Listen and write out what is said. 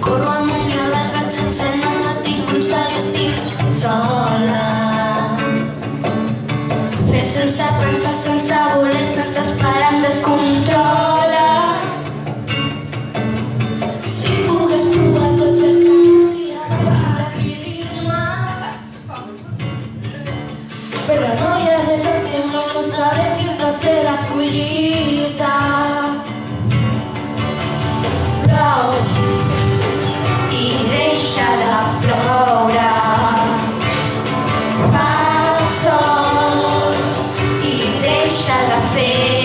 Corro amunt i avall vaig encenent, no tinc un sol i estic sola. Fer sense pensar, sense voler, sense esperar em descontrola. Si pogués provar tots els camins diàrics, decidir-me, però no hi ha res a fer, no sabré si em faig fer l'escollida. Plou i deixa de ploure, fa sol i deixa de fer